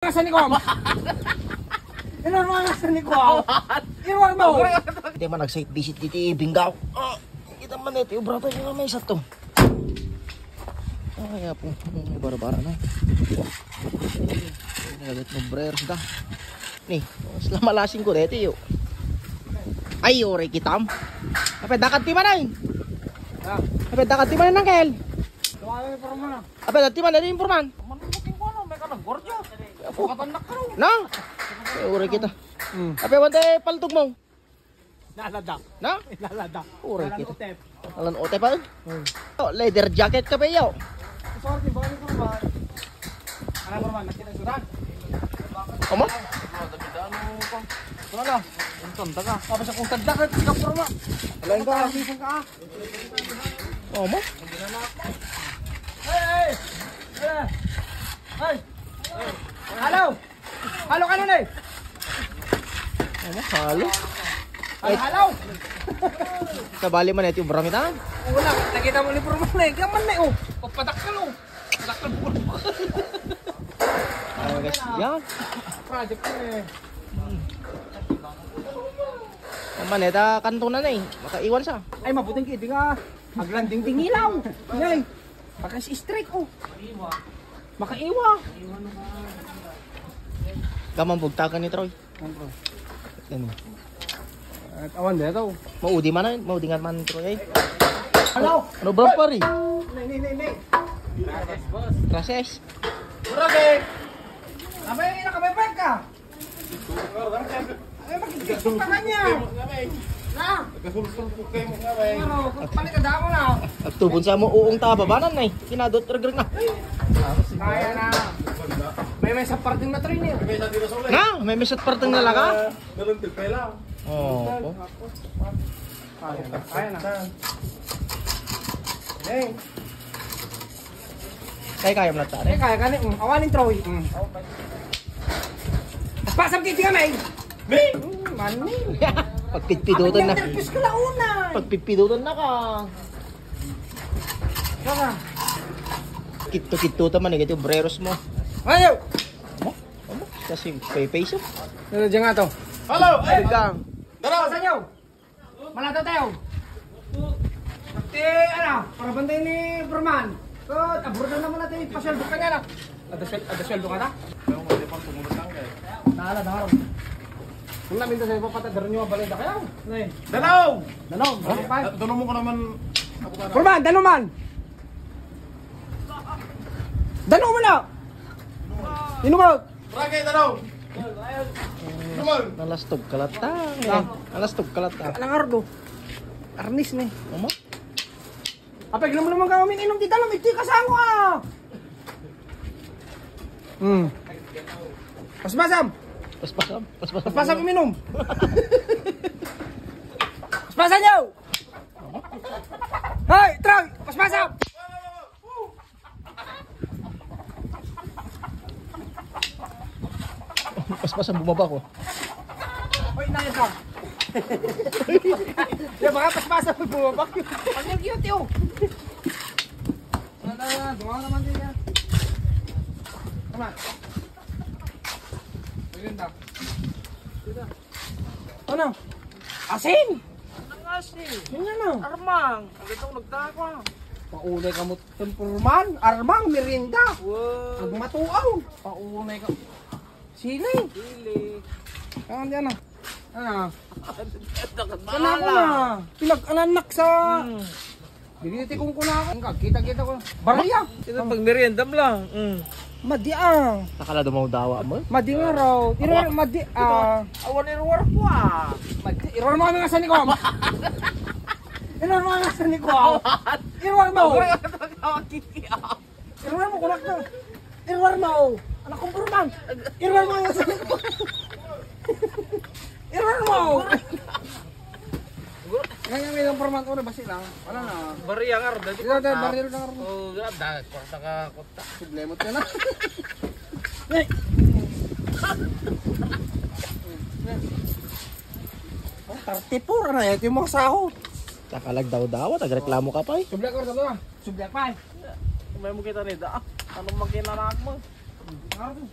Sa ni ko. Ilan mga sa ni ko. Iwan mo. Hindi man nag-site visit dito ibinggaw. Kita man ito yung brata nyo may isa to. Kaya po, bara-bara na. Nagalit mo brers da. Nih, selamalasing ko dito yun. Ay, ore kitam. Apa dakat ti mana? Apa dakat ti mana nangkel? Tumayo para mo na. Apa dati mana din porman? Manubukin ko ano, may ka ng gordyo. Ako Katandak ka rin. na. Ore kita. Apa wante paltog mo? Naladak. Na? Naladak. Ore kita. Utep. Alan ote pa. Leather jacket ka pa yaw. Sorry, bakit ko ba? Ano ba man, nakita ko dan. Amo? Wala na. Tanda ka. Tapos akong tanda ka, ikaw porma. Alain ka. Bisan ka. Amo? Hey! Hey! Hey! Halo! Halo ka nun eh! Amo? Halo? Halo! Sabali man ito yung baramitan. Wala, nakita mo ni Porma na eh. Kaya man na eh oh. Papadakal oh. Padakal bukol. Ayo guys, yan. Project ko eh. Man ito kantunan na eh. Makaiwan siya. Ay mabuting kiti nga. Aglanding tingilaw. Yay. Pakas strike oh. Makaiwa. Kamang bugtakan ni Troy. Ano? At awan dito. Maudi man na, maudi nga man Troy eh. Halo. Ano bro pari? Nay. Rases. Burage. Abay na kamay pag ka. Ay magiging pa kanya. Na. Kasulsul-pukay mo nga ba eh. Ano, palit ka damo na. Agtubon sa mo uong tababanan na eh. Kinadot regreg na. Kaya na. May sa parting na train eh. May sa dinosol eh. Na, may misot parteng na laka. Meron pipela. Oo. Kaya na. Hey. Kaya mo na tari. Kaya ka ni. Awanin Troy. Pasam kiti ka may. May! Mani. Pagpitpidutan na. Terpis ka na una. Pagpitpidutan na ka. Kaka. Kito-kito man eh. Ito breros mo. Ayaw. Ano? Kasi pay-face up. Ano dyan nga to? Halo! Ay! Gang. Dalaw. Saan nyo? Malato tayo. Pati ano, para bantay ni Berman. So, abroad na naman natin ipasyaldo ka niya na. Adasweldo ka na? Pero hindi pang tumunod lang kayo. Nahala, naharap. Kung namin ito sa'yo, papatadar nyo ang balay na kayo. Dalaw! Dalaw, bakit? Tanong mo ko naman ako ka na. Berman, dalaw man! Dalaw mo na! Inumag! Ragay, dalaw! Lumag! Nalastog kalatang. Eh. Nalastog kalatang. Alang ardo. Arnis ni. Ano? Apag naman kami inom di dalam, iti kasango ah! Pasmasam! Paspasam. Paspasam. Pasmasam uminom! Paspasan nyo! Hoy, Troy! Pasmasam! Paspasam bumaba ko. Hoy, inayos ka! Yan, baka pasmasam bumabak yun. Pag yung cute yun! Dumawa naman din yan. Tama. Maganda. Ano? Asin! Anong asin? Yun yan ah. Armang. Ang gatong nagdakwa. Paunay ka mo tempurman, armang, merienda. Wow. Ang matuaw. Paunay ka. Sili. Dili. Saan yan ah? Ano? Sana ako na. Pinag-ananak sa... Dinitikong ko na ako. Kita-kita ko na. Barya. Ito pag meriendam lang. Madi ah. Nakala dumaw dawa mo? Madi nga raw. Irwar, madi ah. Awan irwar ko ah. Madi. Irwar mo kami nga sa nikom. Irwar mo nga sa nikom. Irwar mo. Irwar mo kunak na. Irwar mo. Anak kong kurman. Irwar mo nga sa nikom. Irwar mo. Ngayon may lang format ko na basi lang. Wala na. Bariya nga rin. Ito, baril na nga. Oh, ganda. Kwarta ka kota. Problemot ka na. Hey! Oh, 34 na ito yung mga sahod. Nakalag daw, nagreklamo ka pa eh. Sublak ko ito. Sublak pa eh. May mo kita nida. Anong makinanaak mo? Ano to?